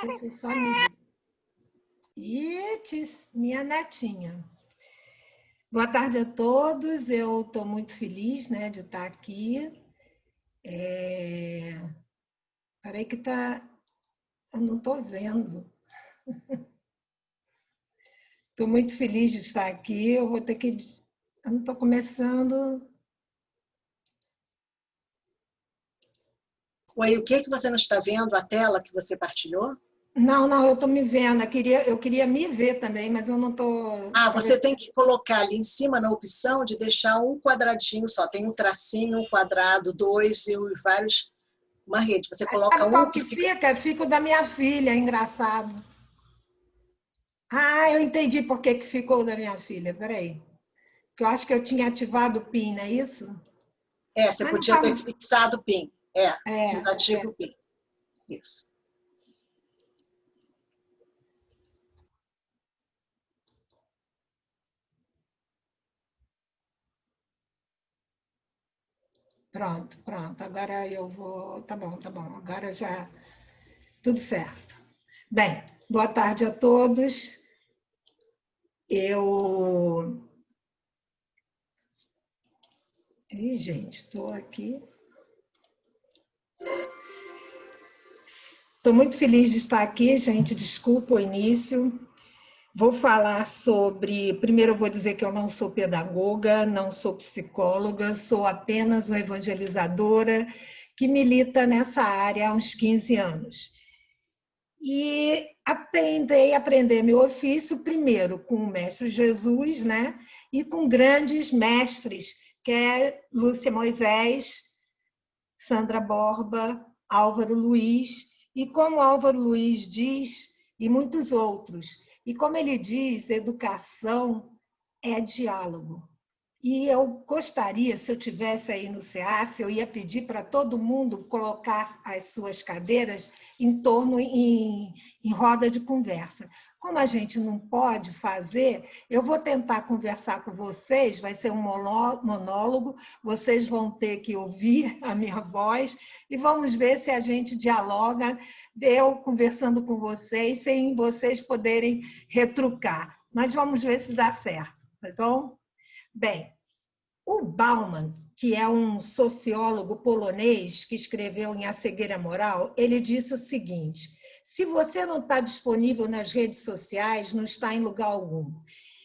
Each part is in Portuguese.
Deixa eu só me ver. Minha netinha. Boa tarde a todos. Eu estou muito feliz, né, de estar aqui. Peraí que tá... Eu não estou vendo. Estou muito feliz de estar aqui. Eu vou ter que... Eu não estou começando... Oi, o que você não está vendo? A tela que você partilhou? Não, eu estou me vendo. Eu queria me ver também, mas eu não estou... Ah, você tem que colocar ali em cima na opção de deixar um quadradinho só. Tem um tracinho, um quadrado, dois e vários... Uma rede. Você coloca Sabe um qual que que fica... fica? Fica o da minha filha, engraçado. Ah, eu entendi por que ficou o da minha filha. Peraí. Que eu acho que eu tinha ativado o PIN, não é isso? Você Mas não podia ter faz... fixado o PIN. Desativa o PIN. Isso. Pronto. Agora eu vou... Tá bom. Agora já... Tudo certo. Bem, boa tarde a todos. Ih, gente, estou aqui. Estou muito feliz de estar aqui, gente. Desculpa o início. Vou falar sobre... Primeiro, eu vou dizer que eu não sou pedagoga, não sou psicóloga, sou apenas uma evangelizadora que milita nessa área há uns 15 anos. E aprender meu ofício, primeiro, com o Mestre Jesus, né? E com grandes mestres, que é Lúcia Moisés, Sandra Borba, Álvaro Luiz, e como Álvaro Luiz diz, e muitos outros. E como ele diz, educação é diálogo. E eu gostaria, se eu tivesse aí no SEAS, eu ia pedir para todo mundo colocar as suas cadeiras em torno, em roda de conversa. Como a gente não pode fazer, eu vou tentar conversar com vocês, vai ser um monólogo, vocês vão ter que ouvir a minha voz e vamos ver se a gente dialoga, eu conversando com vocês, sem vocês poderem retrucar. Mas vamos ver se dá certo, tá bom? Bem, o Bauman, que é um sociólogo polonês que escreveu em A Cegueira Moral, ele disse o seguinte: se você não está disponível nas redes sociais, não está em lugar algum.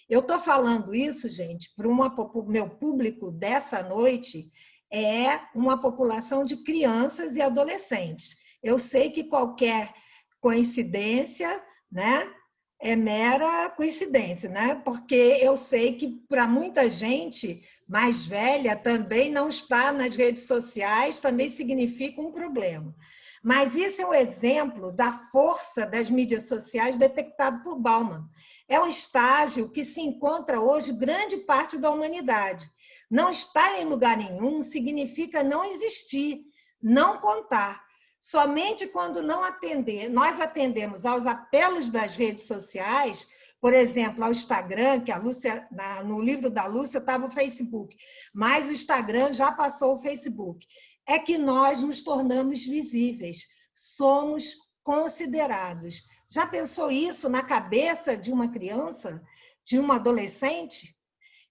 Eu estou falando isso, gente, para o meu público dessa noite, é uma população de crianças e adolescentes. Eu sei que qualquer coincidência, né, é mera coincidência, né? Porque eu sei que para muita gente mais velha também não está nas redes sociais, também significa um problema. Mas isso é um exemplo da força das mídias sociais detectado por Bauman. É um estágio que se encontra hoje grande parte da humanidade. Não estar em lugar nenhum significa não existir, não contar. Somente quando nós atendemos aos apelos das redes sociais, por exemplo, ao Instagram, que a Lúcia, no livro da Lúcia estava o Facebook, mas o Instagram já passou o Facebook, é que nós nos tornamos visíveis, somos considerados. Já pensou isso na cabeça de uma criança, de uma adolescente?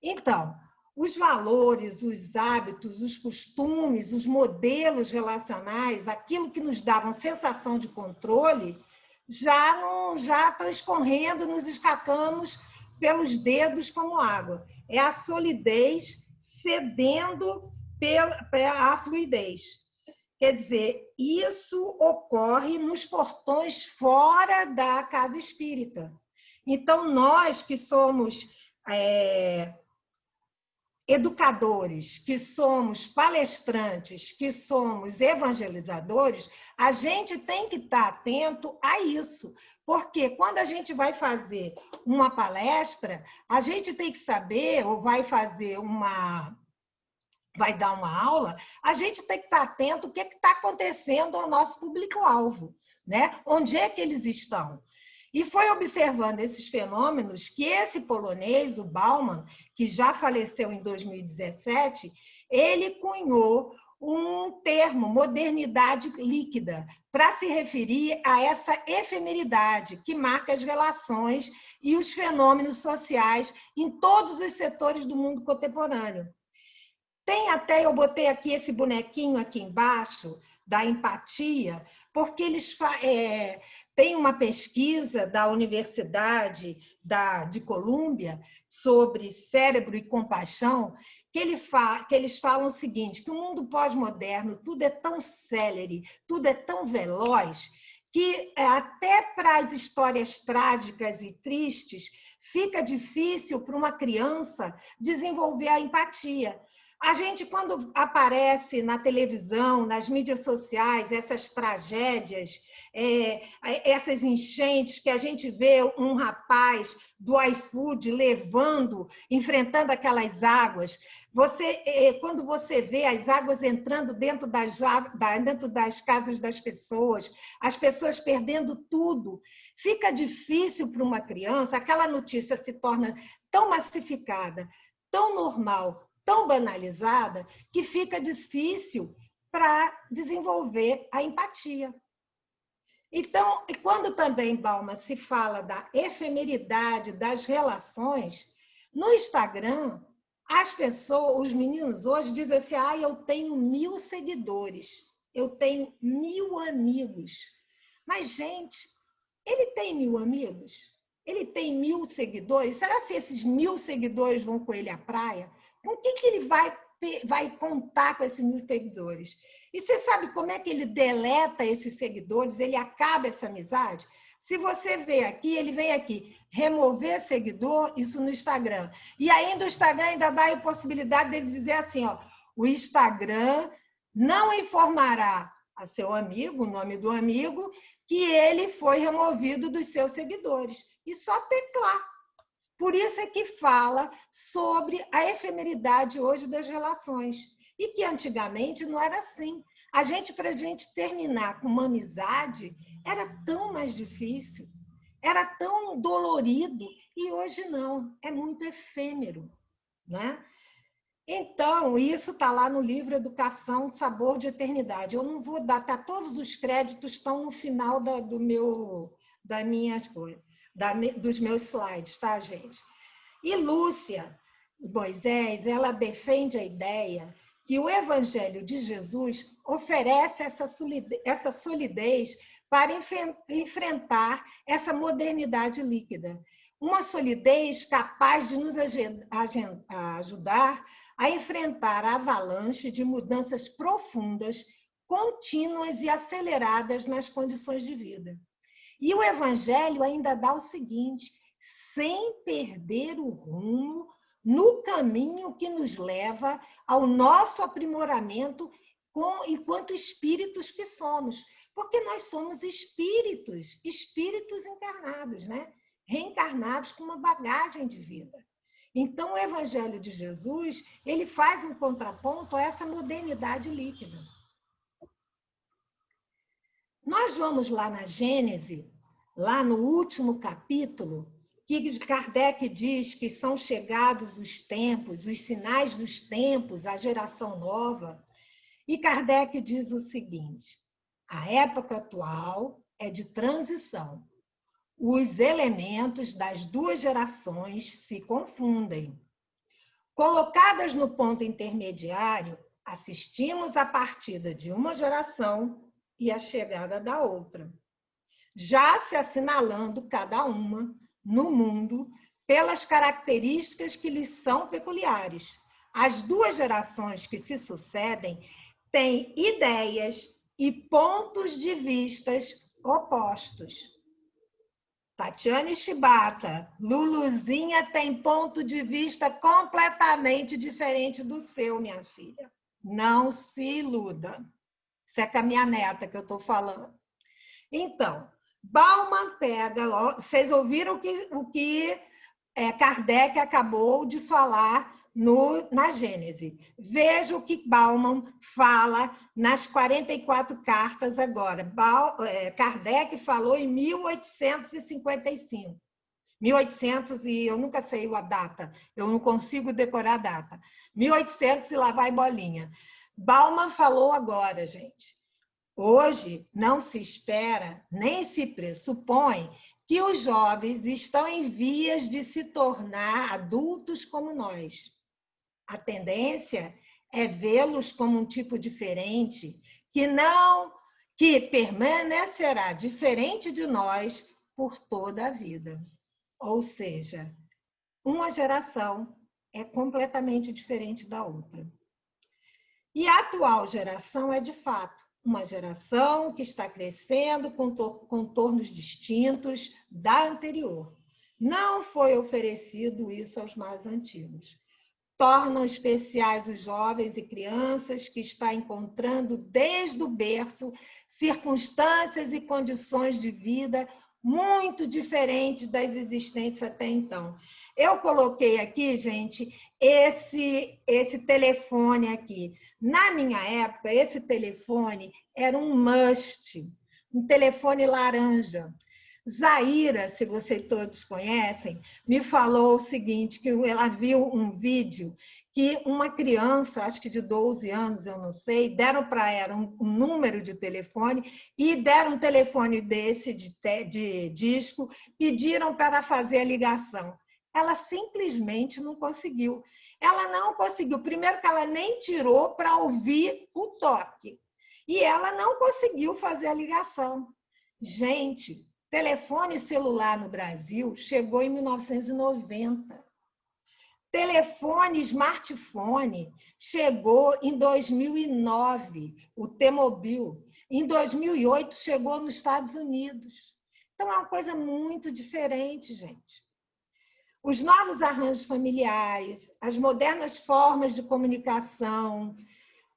Então, os valores, os hábitos, os costumes, os modelos relacionais, aquilo que nos dava sensação de controle, já estão escorrendo, nos escapamos pelos dedos como água. É a solidez cedendo pela fluidez. Quer dizer, isso ocorre nos portões fora da casa espírita. Então, nós que somos educadores, que somos palestrantes, que somos evangelizadores, a gente tem que estar atento a isso. Porque quando a gente vai fazer uma palestra, a gente tem que saber, ou vai dar uma aula, a gente tem que estar atento ao que está acontecendo ao nosso público-alvo, né? Onde é que eles estão? E foi observando esses fenômenos que esse polonês, o Bauman, que já faleceu em 2017, ele cunhou um termo, modernidade líquida, para se referir a essa efemeridade que marca as relações e os fenômenos sociais em todos os setores do mundo contemporâneo. Tem até, eu botei aqui esse bonequinho aqui embaixo, da empatia, porque eles tem uma pesquisa da Universidade de Colômbia sobre cérebro e compaixão, que eles falam o seguinte, que o mundo pós-moderno, tudo é tão célere, tudo é tão veloz, que até para as histórias trágicas e tristes, fica difícil para uma criança desenvolver a empatia. A gente, quando aparece na televisão, nas mídias sociais, essas tragédias, essas enchentes, que a gente vê um rapaz do iFood enfrentando aquelas águas, quando você vê as águas entrando dentro das casas das pessoas, as pessoas perdendo tudo, fica difícil para uma criança, aquela notícia se torna tão massificada, tão normal, tão banalizada, que fica difícil para desenvolver a empatia. Então, quando também, Bauman, se fala da efemeridade das relações, no Instagram, as pessoas, os meninos hoje dizem assim, eu tenho 1000 seguidores, eu tenho 1000 amigos. Mas, gente, ele tem 1000 amigos? Ele tem 1000 seguidores? Será que esses 1000 seguidores vão com ele à praia? Com que ele vai contar com esses 1000 seguidores? E você sabe como é que ele deleta esses seguidores? Ele acaba essa amizade? Se você vê aqui, ele vem aqui, remover seguidor, isso no Instagram. E ainda o Instagram ainda dá a possibilidade dele dizer assim, o Instagram não informará a seu amigo, o nome do amigo, que ele foi removido dos seus seguidores. E só teclar. Por isso é que fala sobre a efemeridade hoje das relações. E que antigamente não era assim. Para a gente terminar com uma amizade, era tão mais difícil, era tão dolorido, e hoje não, é muito efêmero, né? Então, isso está lá no livro Educação, Sabor de Eternidade. Eu não vou dar, todos os créditos estão no final das minhas coisas. Dos meus slides, tá, gente? E Lúcia Moisés, ela defende a ideia que o Evangelho de Jesus oferece essa solidez para enfrentar essa modernidade líquida. Uma solidez capaz de nos ajudar a enfrentar a avalanche de mudanças profundas, contínuas e aceleradas nas condições de vida. E o Evangelho ainda dá o seguinte, sem perder o rumo no caminho que nos leva ao nosso aprimoramento enquanto espíritos que somos. Porque nós somos espíritos encarnados, né? Reencarnados com uma bagagem de vida. Então, o Evangelho de Jesus, ele faz um contraponto a essa modernidade líquida. Nós vamos lá na Gênese, lá no último capítulo, que Kardec diz que são chegados os tempos, os sinais dos tempos, a geração nova. E Kardec diz o seguinte, a época atual é de transição. Os elementos das duas gerações se confundem. Colocadas no ponto intermediário, assistimos à partida de uma geração e a chegada da outra, já se assinalando cada uma no mundo pelas características que lhes são peculiares. As duas gerações que se sucedem têm ideias e pontos de vistas opostos. Tatiana Shibata, Luluzinha tem ponto de vista completamente diferente do seu, minha filha. Não se iluda. Isso é com a minha neta que eu estou falando. Então, Bauman pega... Vocês ouviram o que Kardec acabou de falar na Gênese. Veja o que Bauman fala nas 44 cartas agora. Kardec falou em 1855. 1800 e eu nunca sei a data, eu não consigo decorar a data. 1800 e lá vai bolinha. Bauman falou agora, gente. Hoje não se espera, nem se pressupõe que os jovens estão em vias de se tornar adultos como nós. A tendência é vê-los como um tipo diferente, que permanecerá diferente de nós por toda a vida. Ou seja, uma geração é completamente diferente da outra. E a atual geração é, de fato, uma geração que está crescendo com contornos distintos da anterior. Não foi oferecido isso aos mais antigos. Tornam especiais os jovens e crianças que estão encontrando desde o berço circunstâncias e condições de vida muito diferentes das existentes até então. Eu coloquei aqui, gente, esse telefone aqui. Na minha época, esse telefone era um must, um telefone laranja. Zaira, se vocês todos conhecem, me falou o seguinte, que ela viu um vídeo que uma criança, acho que de 12 anos, eu não sei, deram para ela um número de telefone e deram um telefone desse de disco, pediram para fazer a ligação. Ela simplesmente não conseguiu. Ela não conseguiu. Primeiro que ela nem tirou para ouvir o toque. E ela não conseguiu fazer a ligação. Gente, telefone celular no Brasil chegou em 1990. Telefone, smartphone, chegou em 2009, o T-Mobile. Em 2008, chegou nos Estados Unidos. Então, é uma coisa muito diferente, gente. Os novos arranjos familiares, as modernas formas de comunicação,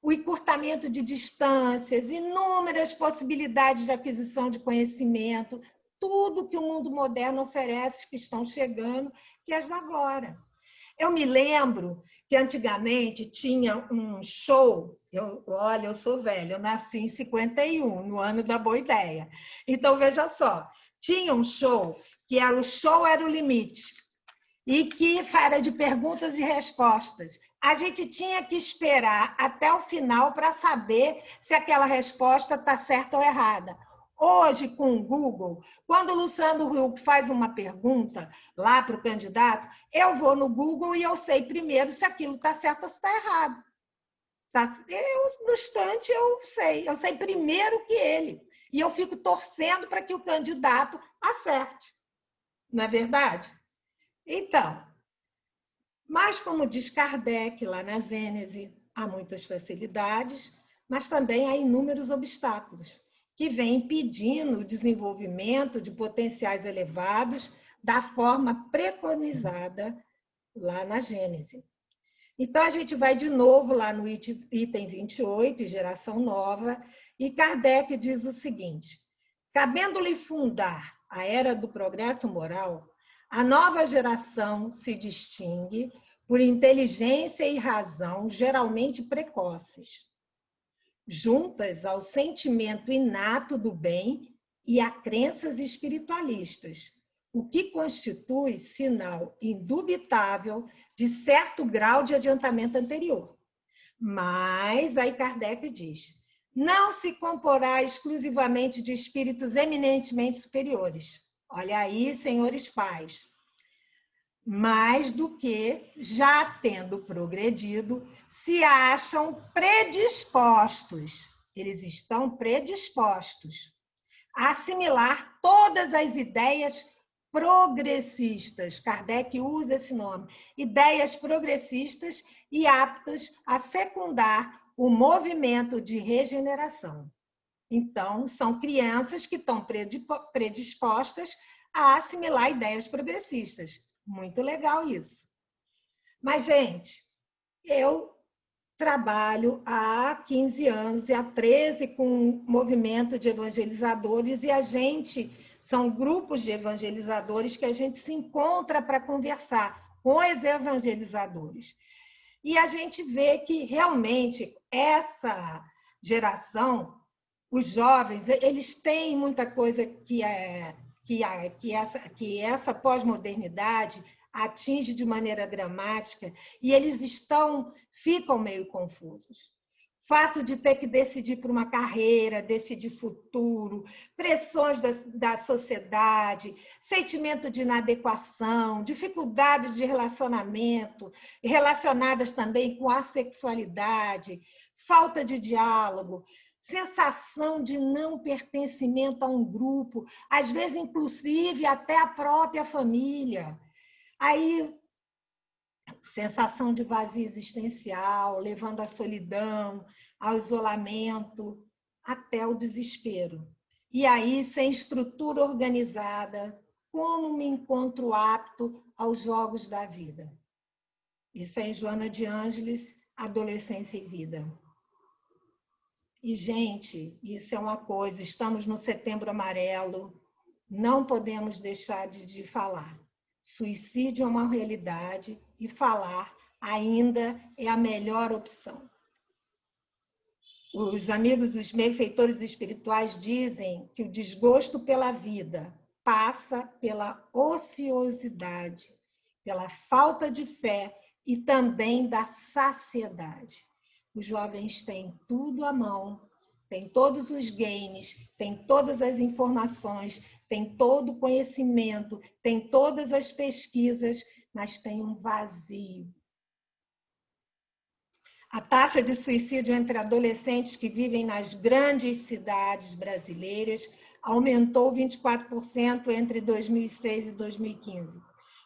o encurtamento de distâncias, inúmeras possibilidades de aquisição de conhecimento, tudo que o mundo moderno oferece que estão chegando, que é agora. Eu me lembro que antigamente tinha um show, olha, eu sou velha, eu nasci em 51, no ano da Boa Ideia. Então, veja só, tinha um show que era o Show Era o Limite, e que era de perguntas e respostas. A gente tinha que esperar até o final para saber se aquela resposta está certa ou errada. Hoje, com o Google, quando o Luciano Huck faz uma pergunta lá para o candidato, eu vou no Google e eu sei primeiro se aquilo está certo ou se está errado. No instante, eu sei primeiro que ele. E eu fico torcendo para que o candidato acerte. Não é verdade? Então, mas como diz Kardec lá na Gênese, há muitas facilidades, mas também há inúmeros obstáculos que vêm impedindo o desenvolvimento de potenciais elevados da forma preconizada lá na Gênese. Então, a gente vai de novo lá no item 28, geração nova, e Kardec diz o seguinte: cabendo-lhe fundar a era do progresso moral, a nova geração se distingue por inteligência e razão geralmente precoces, juntas ao sentimento inato do bem e a crenças espiritualistas, o que constitui sinal indubitável de certo grau de adiantamento anterior. Mas, aí Kardec diz, não se comporá exclusivamente de espíritos eminentemente superiores. Olha aí, senhores pais. Mais do que, já tendo progredido, se acham predispostos. Eles estão predispostos a assimilar todas as ideias progressistas. Kardec usa esse nome. Ideias progressistas e aptas a secundar o movimento de regeneração. Então, são crianças que estão predispostas a assimilar ideias progressistas. Muito legal isso. Mas, gente, eu trabalho há 15 anos e há 13 com um movimento de evangelizadores e a gente, são grupos de evangelizadores que a gente se encontra para conversar com os evangelizadores. E a gente vê que, realmente, essa geração, os jovens, eles têm muita coisa que essa pós-modernidade atinge de maneira dramática e eles ficam meio confusos. fato de ter que decidir por uma carreira, decidir futuro, pressões da sociedade, sentimento de inadequação, dificuldades de relacionamento, relacionadas também com a sexualidade, falta de diálogo, sensação de não pertencimento a um grupo, às vezes, inclusive, até a própria família. Aí, sensação de vazio existencial, levando à solidão, ao isolamento, até o desespero. E aí, sem estrutura organizada, como me encontro apto aos jogos da vida? Isso é em Joana de Ângeles, Adolescência e Vida. E, gente, isso é uma coisa, estamos no Setembro Amarelo, não podemos deixar de falar. Suicídio é uma realidade e falar ainda é a melhor opção. Os amigos, os benfeitores espirituais dizem que o desgosto pela vida passa pela ociosidade, pela falta de fé e também da saciedade. Os jovens têm tudo à mão, têm todos os games, têm todas as informações, têm todo o conhecimento, têm todas as pesquisas, mas têm um vazio. A taxa de suicídio entre adolescentes que vivem nas grandes cidades brasileiras aumentou 24% entre 2006 e 2015.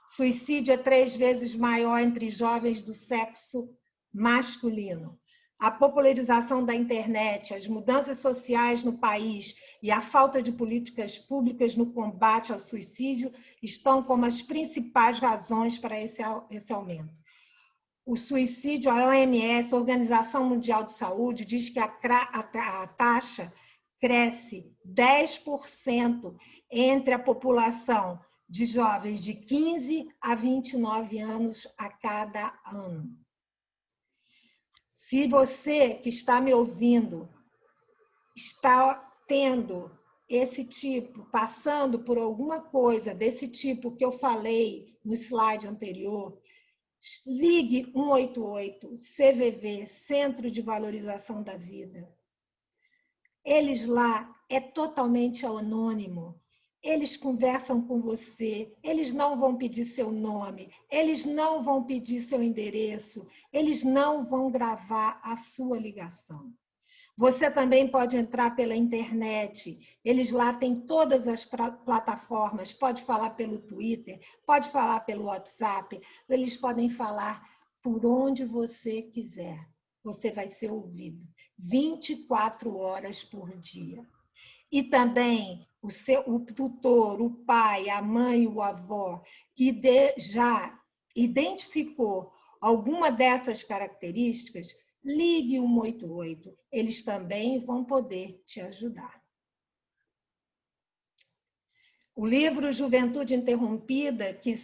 Suicídio é 3 vezes maior entre jovens do sexo masculino. A popularização da internet, as mudanças sociais no país e a falta de políticas públicas no combate ao suicídio estão como as principais razões para esse aumento. O suicídio, a OMS, a Organização Mundial de Saúde, diz que a taxa cresce 10% entre a população de jovens de 15 a 29 anos a cada ano. Se você que está me ouvindo está tendo esse tipo, passando por alguma coisa desse tipo que eu falei no slide anterior, ligue 188, CVV, Centro de Valorização da Vida. Eles lá é totalmente anônimo. Eles conversam com você, eles não vão pedir seu nome, eles não vão pedir seu endereço, eles não vão gravar a sua ligação. Você também pode entrar pela internet, eles lá têm todas as plataformas, pode falar pelo Twitter, pode falar pelo WhatsApp, eles podem falar por onde você quiser. Você vai ser ouvido 24 horas por dia. E também o tutor, o pai, a mãe, o avó, que já identificou alguma dessas características, ligue 188, eles também vão poder te ajudar. O livro Juventude Interrompida, que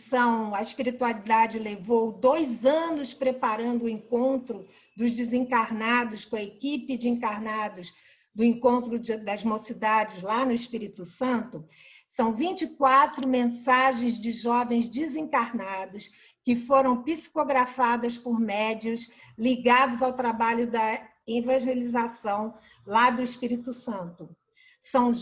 a espiritualidade levou 2 anos preparando o encontro dos desencarnados com a equipe de encarnados do encontro das mocidades lá no Espírito Santo, são 24 mensagens de jovens desencarnados que foram psicografadas por médiuns ligados ao trabalho da evangelização lá do Espírito Santo. São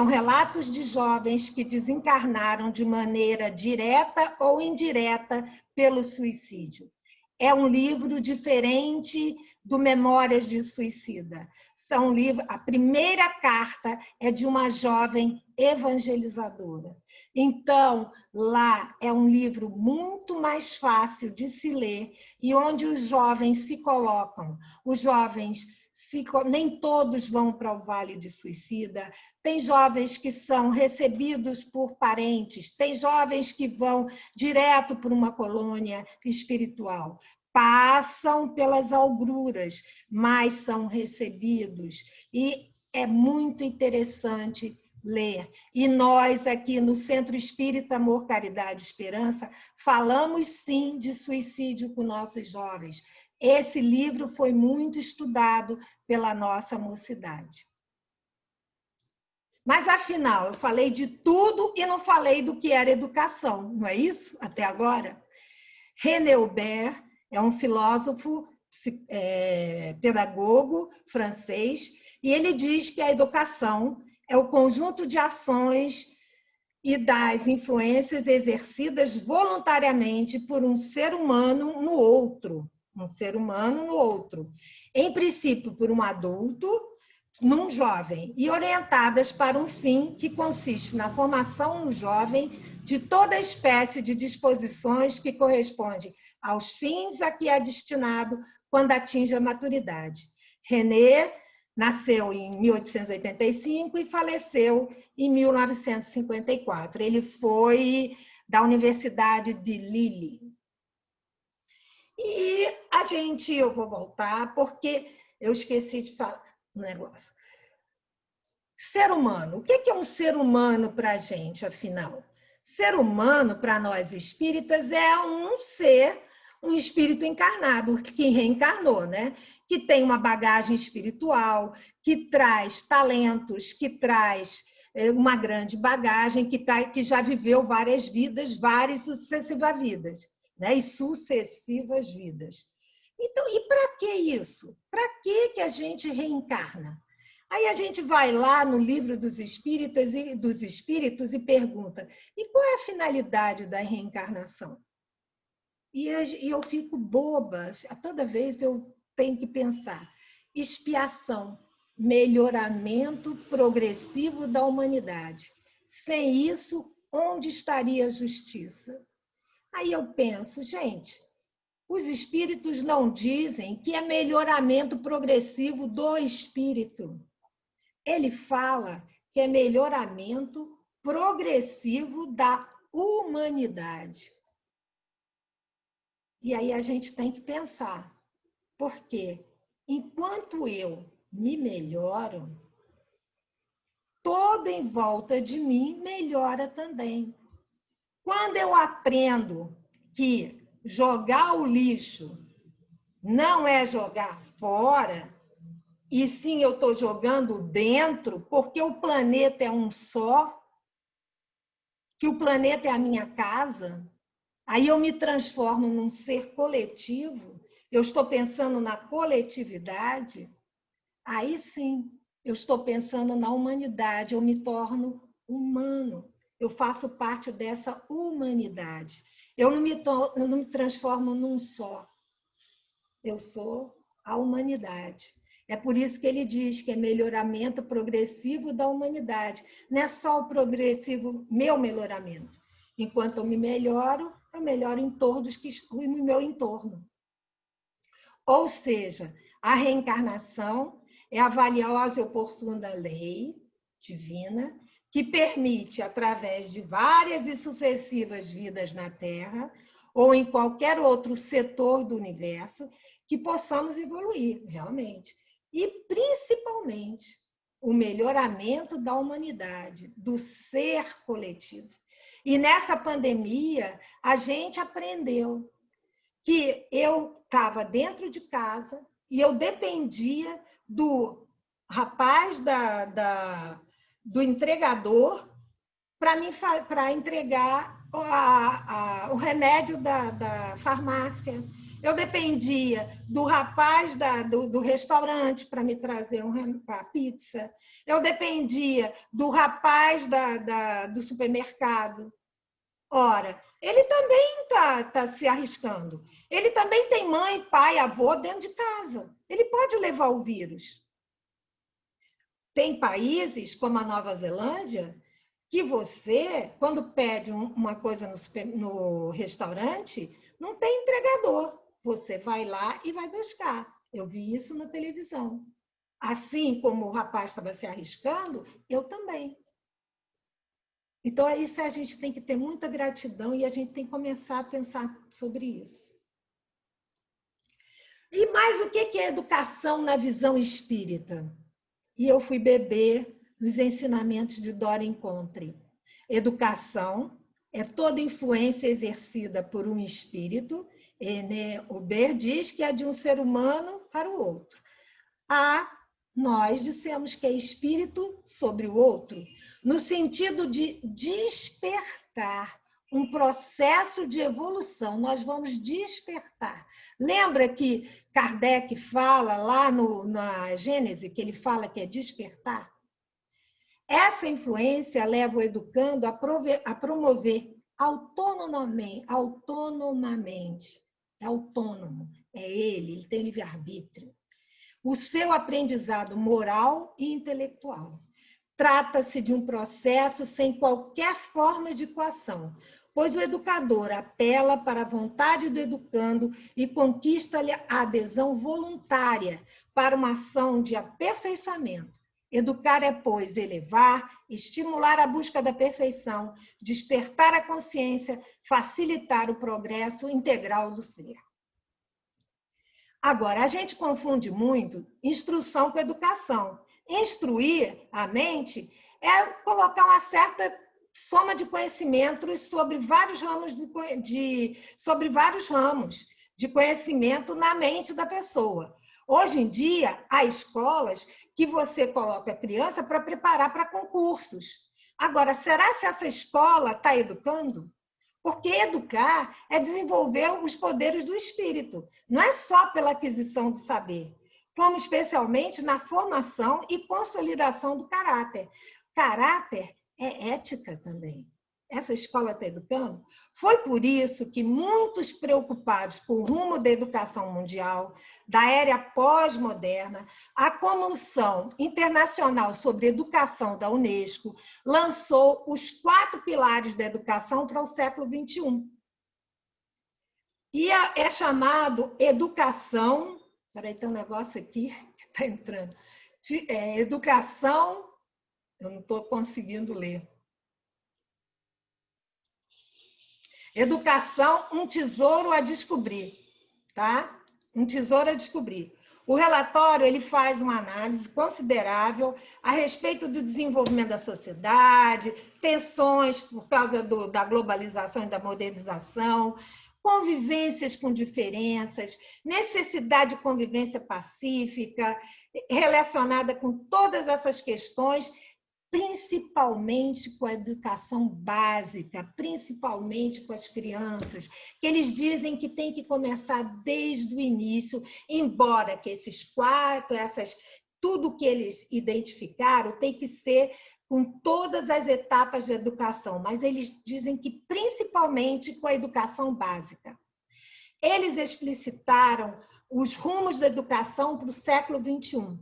relatos de jovens que desencarnaram de maneira direta ou indireta pelo suicídio. É um livro diferente do Memórias de Suicida. A primeira carta é de uma jovem evangelizadora. Então, lá é um livro muito mais fácil de se ler e onde os jovens se colocam. Os jovens, nem todos vão para o Vale de Suicida, tem jovens que são recebidos por parentes, tem jovens que vão direto para uma colônia espiritual. Passam pelas agruras, mas são recebidos. E é muito interessante ler. E nós, aqui no Centro Espírita Amor, Caridade e Esperança, falamos sim de suicídio com nossos jovens. Esse livro foi muito estudado pela nossa mocidade. Mas, afinal, eu falei de tudo e não falei do que era educação, não é isso? Até agora? René Hubert é um filósofo pedagogo francês, e ele diz que a educação é o conjunto de ações e das influências exercidas voluntariamente por um ser humano no outro. Um ser humano no outro. Em princípio, por um adulto, num jovem, e orientadas para um fim que consiste na formação no jovem de toda espécie de disposições que correspondem aos fins a que é destinado quando atinge a maturidade. René nasceu em 1885 e faleceu em 1954. Ele foi da Universidade de Lille. E eu vou voltar, porque eu esqueci de falar um negócio. Ser humano. O que é um ser humano para a gente, afinal? Ser humano, para nós espíritas, é um espírito encarnado, que reencarnou, né? Que tem uma bagagem espiritual, que traz talentos, que traz uma grande bagagem, que já viveu várias vidas, várias sucessivas vidas, né? E sucessivas vidas. Então, e para que isso? Para que a gente reencarna? Aí a gente vai lá no livro dos espíritos e pergunta: e qual é a finalidade da reencarnação? E eu fico boba, toda vez eu tenho que pensar: expiação, melhoramento progressivo da humanidade. Sem isso, onde estaria a justiça? Aí eu penso, gente, os espíritos não dizem que é melhoramento progressivo do espírito. Ele fala que é melhoramento progressivo da humanidade. E aí a gente tem que pensar, porque enquanto eu me melhoro, todo em volta de mim melhora também. Quando eu aprendo que jogar o lixo não é jogar fora, e sim eu estou jogando dentro, porque o planeta é um só, que o planeta é a minha casa, aí eu me transformo num ser coletivo, eu estou pensando na coletividade, aí sim eu estou pensando na humanidade, eu me torno humano, eu faço parte dessa humanidade. Eu não me transformo num só, eu sou a humanidade. É por isso que ele diz que é melhoramento progressivo da humanidade. Não é só o progressivo, meu melhoramento. Enquanto eu melhoro em todos que estão no meu entorno. Ou seja, a reencarnação é a valiosa e oportuna lei divina que permite, através de várias e sucessivas vidas na Terra, ou em qualquer outro setor do universo, que possamos evoluir, realmente. E, principalmente, o melhoramento da humanidade, do ser coletivo. E nessa pandemia, a gente aprendeu que eu estava dentro de casa e eu dependia do rapaz do entregador para entregar o remédio da farmácia. Eu dependia do rapaz do restaurante para me trazer a pizza. Eu dependia do rapaz do supermercado. Ora, ele também está se arriscando. Ele também tem mãe, pai, avô dentro de casa. Ele pode levar o vírus. Tem países, como a Nova Zelândia, que você, quando pede uma coisa no restaurante, não tem entregador. Você vai lá e vai buscar. Eu vi isso na televisão. Assim como o rapaz estava se arriscando, eu também. Então, isso a gente tem que ter muita gratidão e a gente tem que começar a pensar sobre isso. E mais o que é educação na visão espírita? E eu fui beber nos ensinamentos de Dora Encontre. Educação é toda influência exercida por um espírito, René Hubert diz que é de um ser humano para o outro. Nós dissemos que é espírito sobre o outro, no sentido de despertar um processo de evolução, nós vamos despertar. Lembra que Kardec fala lá na Gênese, que ele fala que é despertar? Essa influência leva o educando a promover autonomamente, é autônomo, é ele tem livre-arbítrio, o seu aprendizado moral e intelectual. Trata-se de um processo sem qualquer forma de coação, pois o educador apela para a vontade do educando e conquista-lhe a adesão voluntária para uma ação de aperfeiçoamento. Educar é, pois, elevar, estimular a busca da perfeição, despertar a consciência, facilitar o progresso integral do ser. Agora, a gente confunde muito instrução com educação. Instruir a mente é colocar uma certa soma de conhecimentos sobre vários ramos de conhecimento na mente da pessoa. Hoje em dia, há escolas que você coloca a criança para preparar para concursos. Agora, será que essa escola está educando? Porque educar é desenvolver os poderes do espírito, não é só pela aquisição do saber, como especialmente na formação e consolidação do caráter. Caráter é ética também. Essa escola está educando? Foi por isso que muitos preocupados com o rumo da educação mundial, da era pós-moderna, a Comissão Internacional sobre Educação da Unesco lançou os 4 pilares da educação para o século XXI. E é chamado educação... Espera aí, tem um negócio aqui que está entrando. Educação... Eu não estou conseguindo ler. Educação, um tesouro a descobrir, tá? Um tesouro a descobrir. O relatório ele faz uma análise considerável a respeito do desenvolvimento da sociedade, tensões por causa da globalização e da modernização, convivências com diferenças, necessidade de convivência pacífica, relacionada com todas essas questões, principalmente com a educação básica, principalmente com as crianças, que eles dizem que tem que começar desde o início, embora que esses 4, tudo que eles identificaram tem que ser com todas as etapas da educação, mas eles dizem que principalmente com a educação básica. Eles explicitaram os rumos da educação para o século XXI.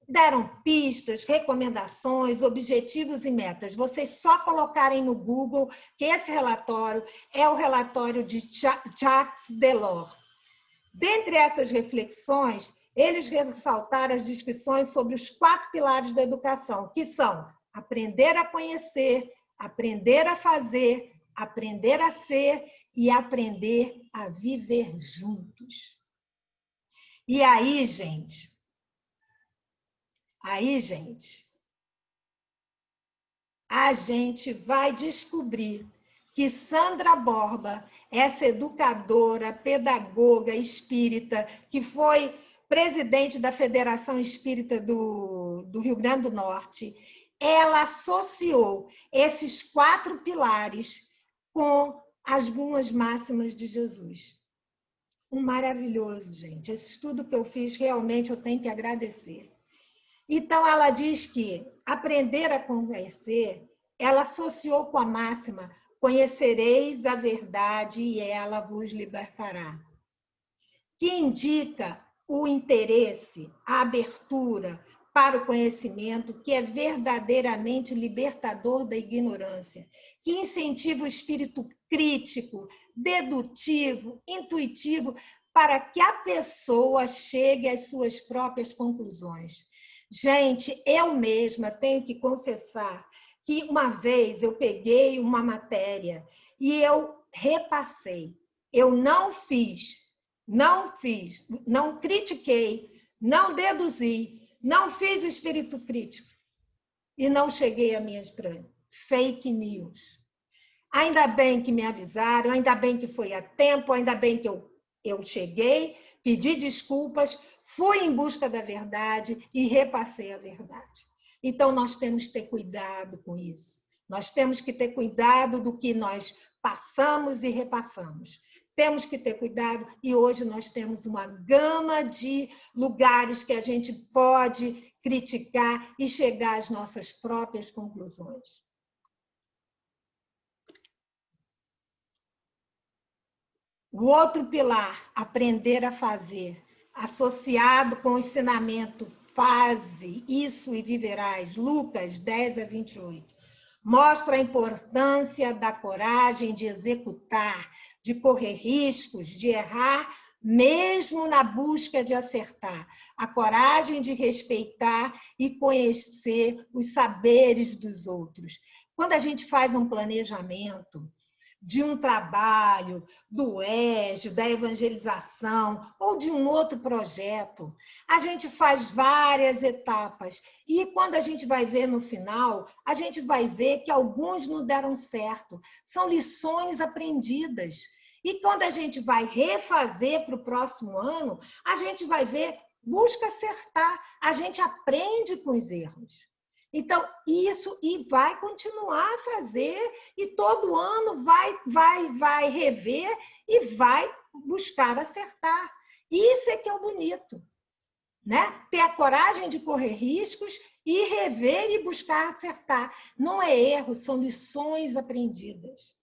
Deram pistas, recomendações, objetivos e metas. Vocês só colocarem no Google que esse relatório é o relatório de Jacques Delors. Dentre essas reflexões, eles ressaltaram as discussões sobre os 4 pilares da educação, que são aprender a conhecer, aprender a fazer, aprender a ser e aprender a viver juntos. E aí, gente, a gente vai descobrir que Sandra Borba, essa educadora, pedagoga espírita, que foi presidente da Federação Espírita do Rio Grande do Norte, ela associou esses 4 pilares com as buenas máximas de Jesus. Um maravilhoso, gente. Esse estudo que eu fiz, realmente eu tenho que agradecer. Então, ela diz que aprender a conhecer, ela associou com a máxima, conhecereis a verdade e ela vos libertará, que indica o interesse, a abertura para o conhecimento, que é verdadeiramente libertador da ignorância, que incentiva o espírito crítico, dedutivo, intuitivo, para que a pessoa chegue às suas próprias conclusões. Gente, eu mesma tenho que confessar que uma vez eu peguei uma matéria e eu repassei. Eu não critiquei, não deduzi, não fiz o espírito crítico e não cheguei a minhas fake news. Ainda bem que me avisaram, ainda bem que foi a tempo, ainda bem que eu cheguei, pedi desculpas, fui em busca da verdade e repassei a verdade. Então, nós temos que ter cuidado com isso. Nós temos que ter cuidado do que nós passamos e repassamos. Temos que ter cuidado e hoje nós temos uma gama de lugares que a gente pode criticar e chegar às nossas próprias conclusões. O outro pilar, aprender a fazer, associado com o ensinamento faze isso e viverás, Lucas 10:28. Mostra a importância da coragem de executar, de correr riscos, de errar, mesmo na busca de acertar. A coragem de respeitar e conhecer os saberes dos outros. Quando a gente faz um planejamento de um trabalho, do EJO, da evangelização ou de um outro projeto, a gente faz várias etapas e quando a gente vai ver no final, a gente vai ver que alguns não deram certo. São lições aprendidas. E quando a gente vai refazer para o próximo ano, a gente vai ver, busca acertar, a gente aprende com os erros. Então, isso e vai continuar a fazer e todo ano vai rever e vai buscar acertar. Isso é que é o bonito, né? Ter a coragem de correr riscos e rever e buscar acertar. Não é erro, são lições aprendidas.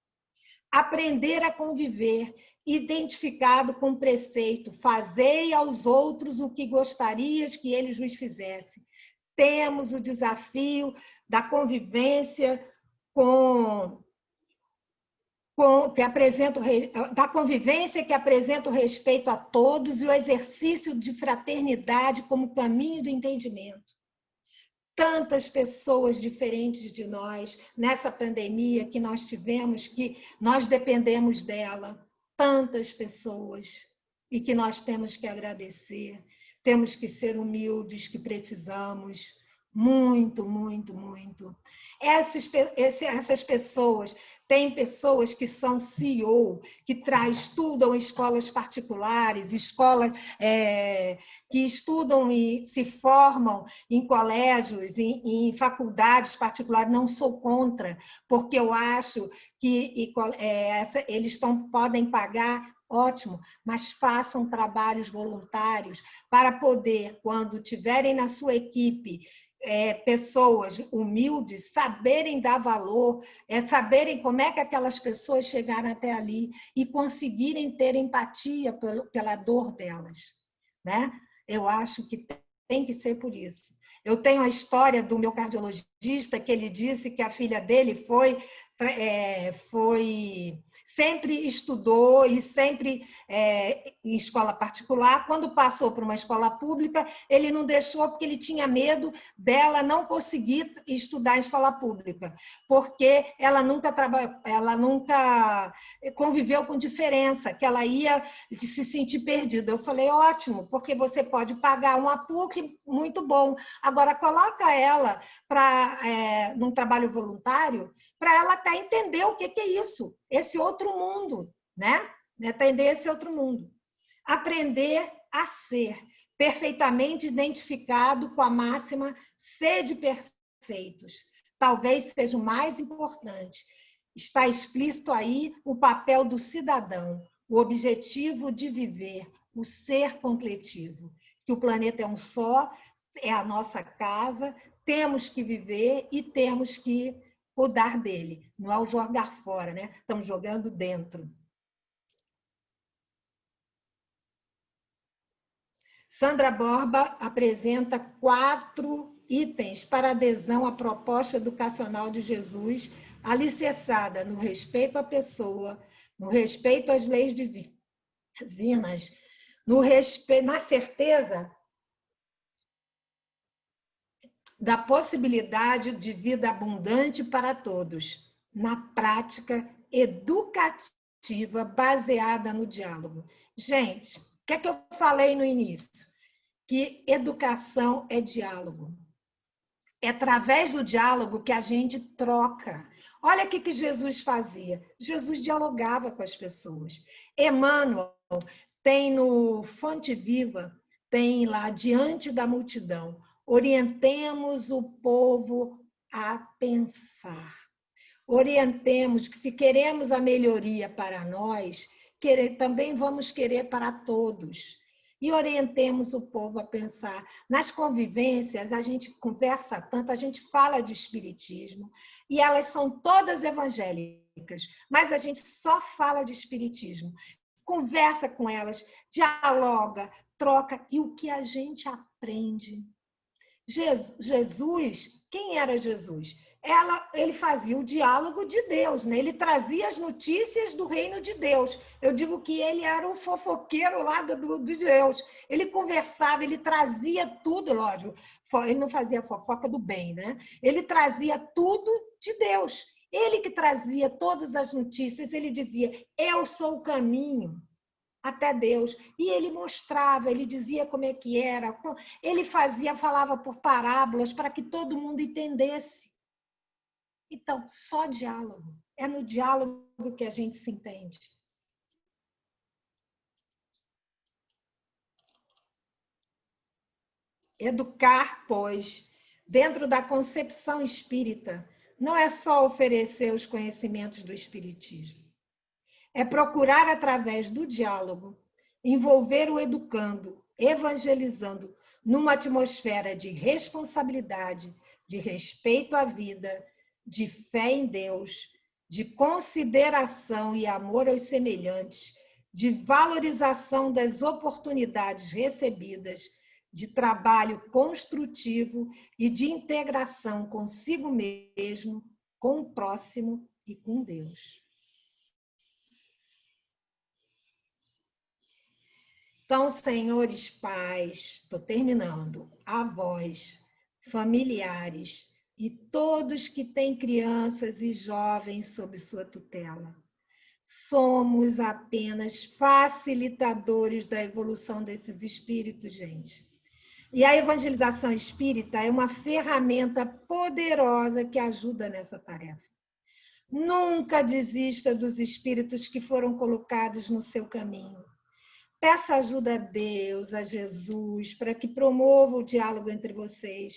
Aprender a conviver, identificado com o preceito, fazei aos outros o que gostarias que eles vos fizessem. Temos o desafio da convivência da convivência que apresenta o respeito a todos e o exercício de fraternidade como caminho do entendimento. Tantas pessoas diferentes de nós nessa pandemia que nós tivemos, que nós dependemos dela, tantas pessoas, e que nós temos que agradecer. Temos que ser humildes, que precisamos muito, muito, muito. Essas pessoas, tem pessoas que são CEO, que estudam escolas particulares, escolas que estudam e se formam em colégios, em faculdades particulares. Não sou contra, porque eu acho que eles podem pagar. Ótimo, mas façam trabalhos voluntários para poder, quando tiverem na sua equipe pessoas humildes, saberem dar valor, saberem como é que aquelas pessoas chegaram até ali e conseguirem ter empatia pela dor delas, né? Eu acho que tem que ser por isso. Eu tenho a história do meu cardiologista, que ele disse que a filha dele sempre estudou e sempre em escola particular. Quando passou para uma escola pública, ele não deixou porque ele tinha medo dela não conseguir estudar em escola pública, porque ela nunca conviveu com diferença, que ela ia se sentir perdida. Eu falei, ótimo, porque você pode pagar um PUC muito bom. Agora, coloca ela num trabalho voluntário para ela até entender o que é isso, esse outro mundo, né? Entender esse outro mundo. Aprender a ser perfeitamente identificado com a máxima sede perfeitos. Talvez seja o mais importante. Está explícito aí o papel do cidadão, o objetivo de viver, o ser completivo. Que o planeta é um só, é a nossa casa, temos que viver e temos que cuidar dele. Não é o jogar fora, né? Estamos jogando dentro. Sandra Borba apresenta 4 itens para adesão à proposta educacional de Jesus, alicerçada no respeito à pessoa, no respeito às leis divinas, na certeza da possibilidade de vida abundante para todos, na prática educativa baseada no diálogo. Gente, o que é que eu falei no início? Que educação é diálogo. É através do diálogo que a gente troca. Olha o que Jesus fazia. Jesus dialogava com as pessoas. Emmanuel tem no Fonte Viva, tem lá, diante da multidão, orientemos o povo a pensar. Orientemos que, se queremos a melhoria para nós, também vamos querer para todos. E orientemos o povo a pensar. Nas convivências, a gente conversa tanto, a gente fala de espiritismo, e elas são todas evangélicas, mas a gente só fala de espiritismo. Conversa com elas, dialoga, troca, e o que a gente aprende? Jesus, quem era Jesus? Ele fazia o diálogo de Deus, né? Ele trazia as notícias do reino de Deus. Eu digo que ele era um fofoqueiro lá do Deus. Ele conversava, ele trazia tudo, lógico. Ele não fazia fofoca do bem, né? Ele trazia tudo de Deus. Ele que trazia todas as notícias, ele dizia: eu sou o caminho até Deus. E ele mostrava, ele dizia como é que era. Ele falava por parábolas para que todo mundo entendesse. Então, só diálogo. É no diálogo que a gente se entende. Educar, pois, dentro da concepção espírita, não é só oferecer os conhecimentos do espiritismo. É procurar, através do diálogo, envolver o educando, evangelizando, numa atmosfera de responsabilidade, de respeito à vida, de fé em Deus, de consideração e amor aos semelhantes, de valorização das oportunidades recebidas, de trabalho construtivo e de integração consigo mesmo, com o próximo e com Deus. Então, senhores pais, estou terminando, avós, familiares e todos que têm crianças e jovens sob sua tutela, somos apenas facilitadores da evolução desses espíritos, gente. E a evangelização espírita é uma ferramenta poderosa que ajuda nessa tarefa. Nunca desista dos espíritos que foram colocados no seu caminho. Peça ajuda a Deus, a Jesus, para que promova o diálogo entre vocês.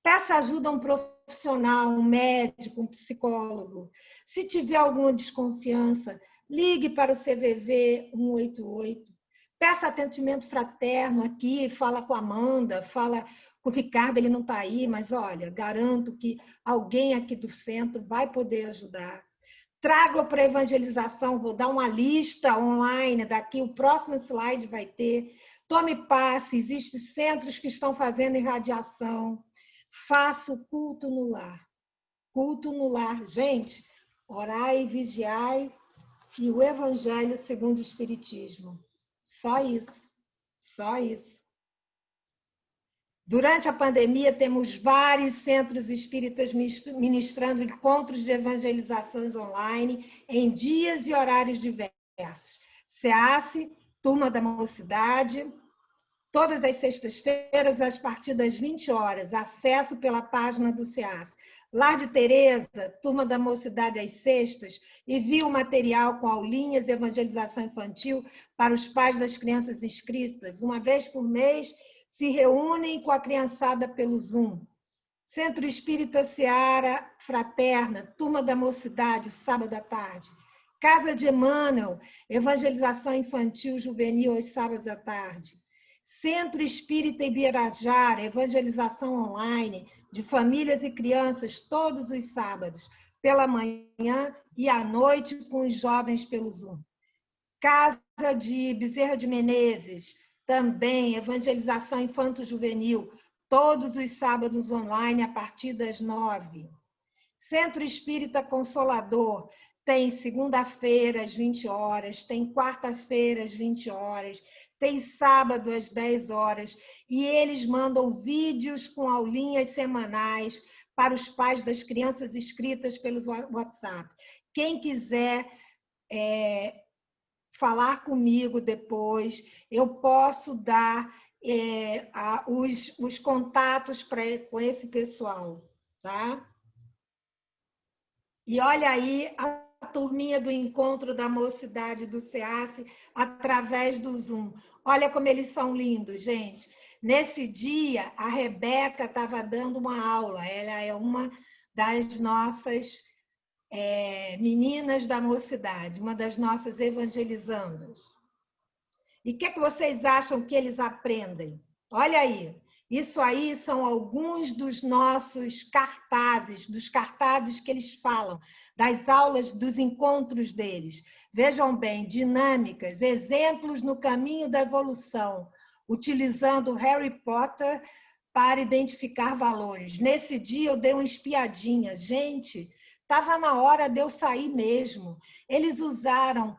Peça ajuda a um profissional, um médico, um psicólogo. Se tiver alguma desconfiança, ligue para o CVV 188. Peça atendimento fraterno aqui, fala com a Amanda, fala com o Ricardo, ele não está aí, mas olha, garanto que alguém aqui do centro vai poder ajudar. Traga para a evangelização, vou dar uma lista online daqui, o próximo slide vai ter. Tome passe, existem centros que estão fazendo irradiação. Faça o culto no lar. Culto no lar. Gente, orai, vigiai e o evangelho segundo o Espiritismo. Só isso. Só isso. Durante a pandemia, temos vários centros espíritas ministrando encontros de evangelizações online em dias e horários diversos. SEASE, Turma da Mocidade, todas as sextas-feiras, a partir das 20 horas, acesso pela página do SEASE. Lar de Tereza, Turma da Mocidade às sextas, envia o material com aulinhas e evangelização infantil para os pais das crianças inscritas, uma vez por mês. Se reúnem com a criançada pelo Zoom. Centro Espírita Seara Fraterna, Turma da Mocidade, sábado à tarde. Casa de Emmanuel, evangelização infantil juvenil aos sábados à tarde. Centro Espírita Ibirajara, evangelização online de famílias e crianças todos os sábados, pela manhã e à noite com os jovens pelo Zoom. Casa de Bezerra de Menezes, também evangelização infanto-juvenil, todos os sábados online a partir das 9. Centro Espírita Consolador, tem segunda-feira às 20 horas, tem quarta-feira às 20 horas, tem sábado às 10 horas, e eles mandam vídeos com aulinhas semanais para os pais das crianças inscritas pelo WhatsApp. Quem quiser falar comigo depois, eu posso dar os contatos com esse pessoal, tá? E olha aí a turminha do Encontro da Mocidade do SEASE através do Zoom. Olha como eles são lindos, gente. Nesse dia, a Rebeca estava dando uma aula, ela é uma das nossas meninas da mocidade, uma das nossas evangelizandas. E o que é que vocês acham que eles aprendem? Olha aí, isso aí são alguns dos nossos cartazes, dos cartazes que eles falam, das aulas, dos encontros deles. Vejam bem, dinâmicas, exemplos no caminho da evolução, utilizando Harry Potter para identificar valores. Nesse dia eu dei uma espiadinha. Gente, estava na hora de eu sair mesmo. Eles usaram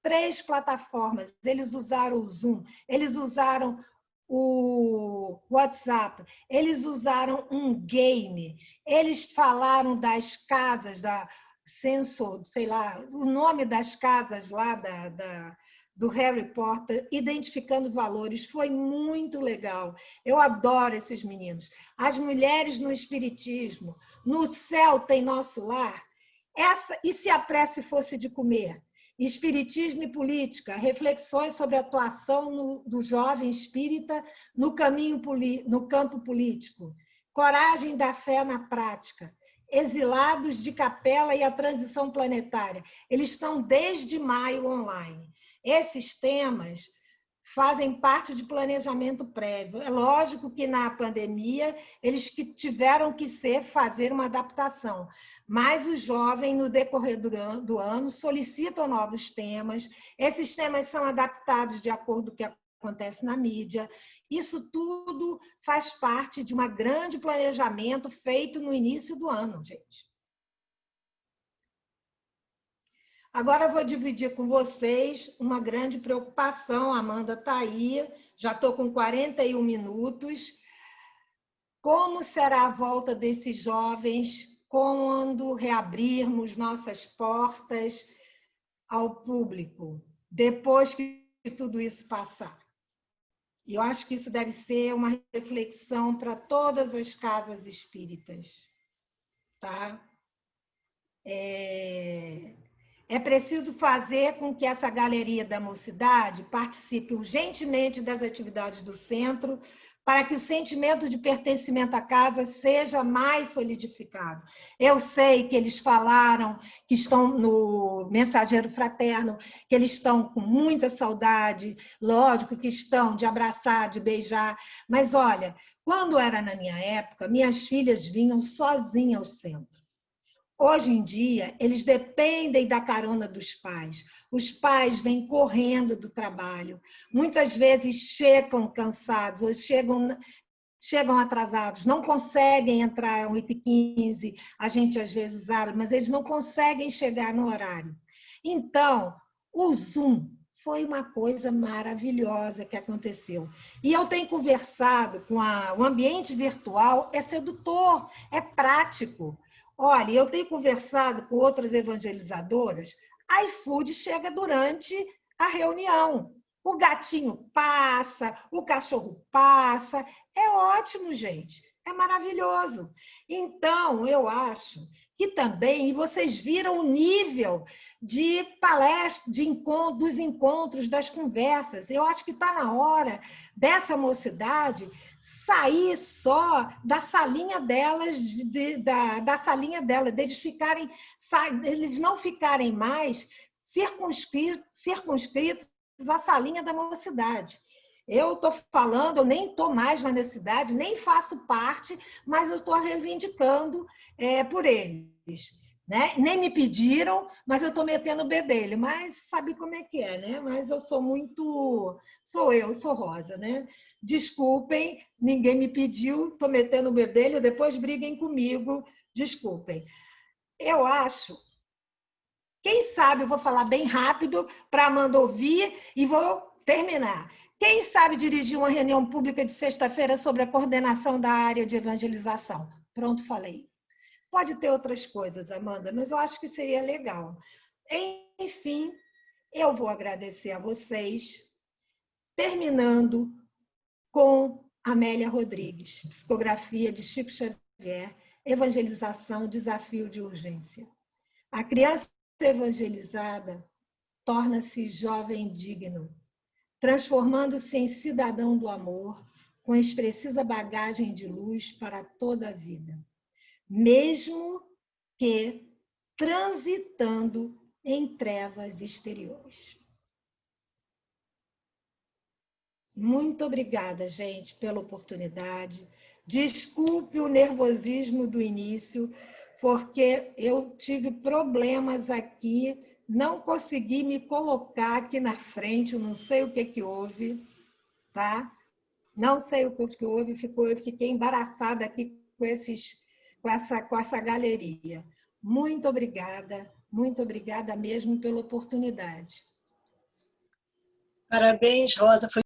3 plataformas, eles usaram o Zoom, eles usaram o WhatsApp, eles usaram um game, eles falaram das casas, da Sensor, sei lá, o nome das casas lá do Harry Potter, identificando valores, foi muito legal. Eu adoro esses meninos. As mulheres no espiritismo, no céu tem nosso lar. E se a prece fosse de comer? Espiritismo e política, reflexões sobre a atuação do jovem espírita no campo político, coragem da fé na prática, exilados de capela e a transição planetária. Eles estão desde maio online. Esses temas fazem parte de planejamento prévio. É lógico que na pandemia eles tiveram que fazer uma adaptação, mas os jovens, no decorrer do ano, solicitam novos temas, esses temas são adaptados de acordo com o que acontece na mídia. Isso tudo faz parte de um grande planejamento feito no início do ano, gente. Agora eu vou dividir com vocês uma grande preocupação. A Amanda está aí, já estou com 41 minutos. Como será a volta desses jovens quando reabrirmos nossas portas ao público, depois que tudo isso passar? E eu acho que isso deve ser uma reflexão para todas as casas espíritas, tá? É preciso fazer com que essa galeria da mocidade participe urgentemente das atividades do centro, para que o sentimento de pertencimento à casa seja mais solidificado. Eu sei que eles falaram que estão no Mensageiro Fraterno, que eles estão com muita saudade, lógico que estão de abraçar, de beijar, mas olha, quando era na minha época, minhas filhas vinham sozinhas ao centro. Hoje em dia, eles dependem da carona dos pais. Os pais vêm correndo do trabalho. Muitas vezes chegam cansados, ou chegam atrasados, não conseguem entrar às 8h15, a gente às vezes abre, mas eles não conseguem chegar no horário. Então, o Zoom foi uma coisa maravilhosa que aconteceu. E eu tenho conversado com o ambiente virtual, é sedutor, é prático. Olha, eu tenho conversado com outras evangelizadoras, a iFood chega durante a reunião. O gatinho passa, o cachorro passa. É ótimo, gente. É maravilhoso. Então, eu acho que também, e vocês viram o nível de palestras, dos encontros, das conversas. Eu acho que está na hora dessa mocidade sair só da salinha delas, da salinha dela, eles não ficarem mais circunscritos à salinha da mocidade. Eu estou falando, eu nem estou mais na necessidade, nem faço parte, mas eu estou reivindicando por eles. Né? Nem me pediram, mas eu estou metendo o bedelho. Mas sabe como é que é, né? Mas eu sou muito... sou Rosa, né? Desculpem, ninguém me pediu, estou metendo o bedelho, depois briguem comigo, desculpem. Eu acho... Quem sabe, eu vou falar bem rápido para a Amanda ouvir e vou terminar. Quem sabe dirigir uma reunião pública de sexta-feira sobre a coordenação da área de evangelização? Pronto, falei. Pode ter outras coisas, Amanda, mas eu acho que seria legal. Enfim, eu vou agradecer a vocês, terminando com Amélia Rodrigues, psicografia de Chico Xavier, evangelização, desafio de urgência. A criança evangelizada torna-se jovem digno, transformando-se em cidadão do amor, com expressiva bagagem de luz para toda a vida. Mesmo que transitando em trevas exteriores. Muito obrigada, gente, pela oportunidade. Desculpe o nervosismo do início, porque eu tive problemas aqui, não consegui me colocar aqui na frente, eu não sei o que houve, tá? Não sei o que houve, eu fiquei embaraçada aqui com essa galeria. Muito obrigada mesmo pela oportunidade. Parabéns, Rosa. Foi